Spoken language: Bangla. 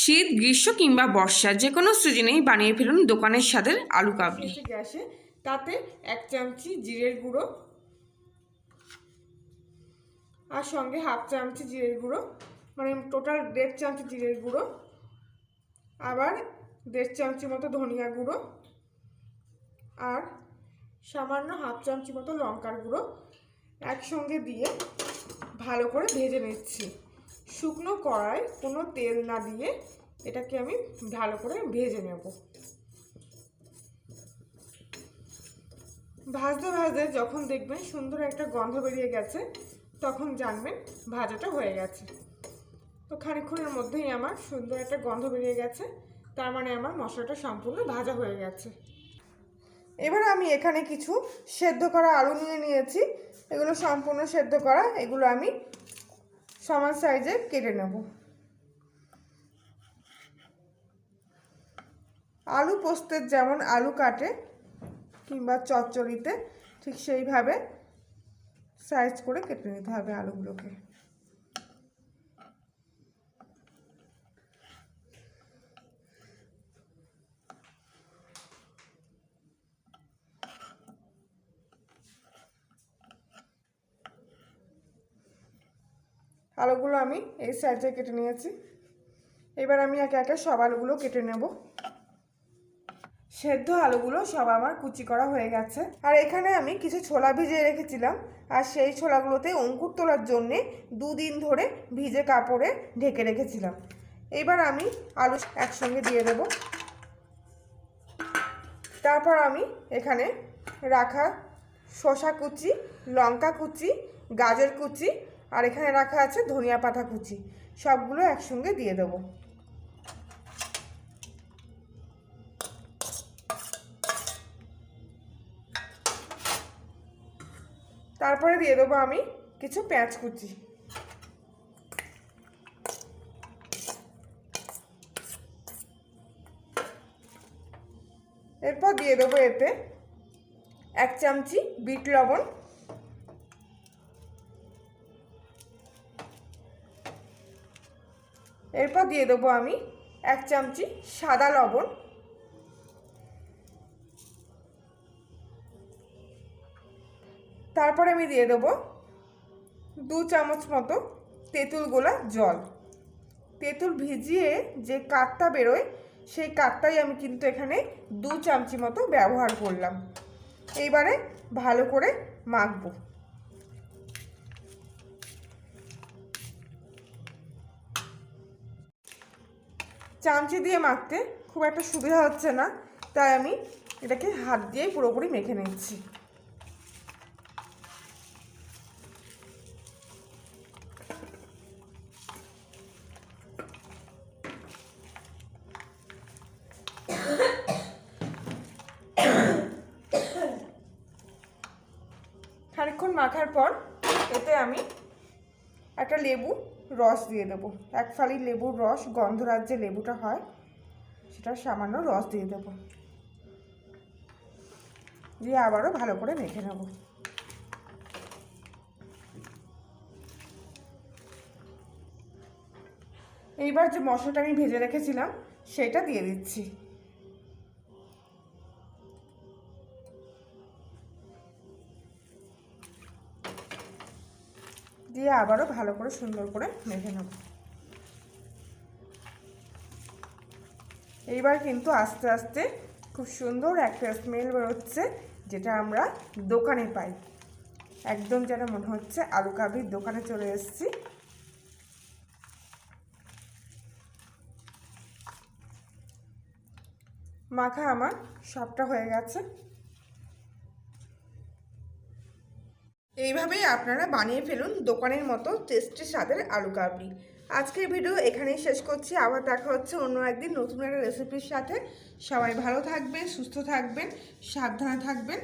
শীত, গ্রীষ্ম কিংবা বর্ষা যে কোনো সিজনেই বানিয়ে ফেলুন দোকানের স্বাদের আলু কাবলি। গ্যাসে তাতে 1 চামচি জিরের গুঁড়ো আর সঙ্গে 1/2 চামচি জিরের গুঁড়ো, মানে টোটাল 1.5 চামচি জিরের গুঁড়ো, আবার 1.5 চামচি মতো ধনিয়া গুঁড়ো আর সামান্য 1/2 চামচি মতো লঙ্কার গুঁড়ো একসঙ্গে দিয়ে ভালো করে ভেজে নিচ্ছি। শুকনো কড়ায় কোনো তেল না দিয়ে এটাকে আমি ভালো করে ভেজে নেব। ভাজতে ভাজতে যখন দেখবেন সুন্দর একটা গন্ধ বেরিয়ে গেছে তখন জানবেন ভাজাটা হয়ে গেছে। তো খানিকক্ষণের মধ্যেই আমার সুন্দর একটা গন্ধ বেরিয়ে গেছে, তার মানে আমার মশলাটা সম্পূর্ণ ভাজা হয়ে গেছে। এবার আমি এখানে কিছু সেদ্ধ করা আলু নিয়েছি, এগুলো সম্পূর্ণ সেদ্ধ করা, এগুলো আমি সমান সাইজে কেটে নেব। আলু পোস্তের যেমন আলু কাটে কিংবা চচ্চড়িতে ঠিক সেইভাবে সাইজ করে কেটে নিতে হবে আলুগুলোকে। আলুগুলো আমি এই সাইজে কেটে নিয়েছি। এবার আমি একে একে সব আলুগুলো কেটে নেব। সেদ্ধ আলুগুলো সব আমার কুচি করা হয়ে গেছে। আর এখানে আমি কিছু ছোলা ভিজিয়ে রেখেছিলাম, আর সেই ছোলাগুলোতে অঙ্কুর তোলার জন্যে 2 দিন ধরে ভিজে কাপড়ে ঢেকে রেখেছিলাম। এবার আমি আলু একসঙ্গে দিয়ে দেব। তারপর আমি এখানে রাখা শসা কুচি, লঙ্কা কুচি, গাজর কুচি আর এখানে রাখা আছে ধনিয়া পাতা কুচি, সবগুলো একসঙ্গে দিয়ে দেবো। তারপরে দিয়ে দেবো আমি কিছু পেঁয়াজ কুচি। এরপর দিয়ে দেবো এতে 1 চামচি বিট লবণ, এরপর দিয়ে দেবো আমি 1 চামচি সাদা লবণ, তারপরে আমি দিয়ে দেবো 2 চামচ মতো তেঁতুল গোলা জল। তেঁতুল ভিজিয়ে যে কাঠটা বেরোয় সেই কাঠটাই আমি কিন্তু এখানে 2 চামচি মতো ব্যবহার করলাম। এইবারে ভালো করে মাখবো। চামচি দিয়ে মাখতে খুব একটা সুবিধা হচ্ছে না, তাই আমি এটাকে হাত দিয়েই পুরোপুরি মেখে নিচ্ছি। খানিকক্ষণ মাখার পর এতে আমি একটা লেবু রস দিয়ে দেবো। 1 ফালি লেবুর রস, গন্ধরাজ যে লেবুটা হয় সেটা সামান্য রস দিয়ে দেবো, দিয়ে আবারও ভালো করে মেখে নেব। এইবার যে মশলাটা আমি ভেজে রেখেছিলাম সেটা দিয়ে দিচ্ছি। দিয়ে আবারও ভালো করে সুন্দর করে মেখে নেব। এইবার কিন্তু আস্তে আস্তে খুব সুন্দর একটা স্মেল বেরোচ্ছে, যেটা আমরা দোকানে পাই। একদম যেন মনে হচ্ছে আলু কাবলির দোকানে চলে এসেছি। মাখা আমার সবটা হয়ে গেছে। এইভাবেই আপনারা বানিয়ে ফেলুন দোকানের মতো টেস্টি স্বাদের আলু কাবলি। আজকের ভিডিও এখানেই শেষ করছি। আবার দেখা হচ্ছে অন্য একদিন নতুন একটা রেসিপির সাথে। সবাই ভালো থাকবেন, সুস্থ থাকবেন, সাবধানে থাকবেন।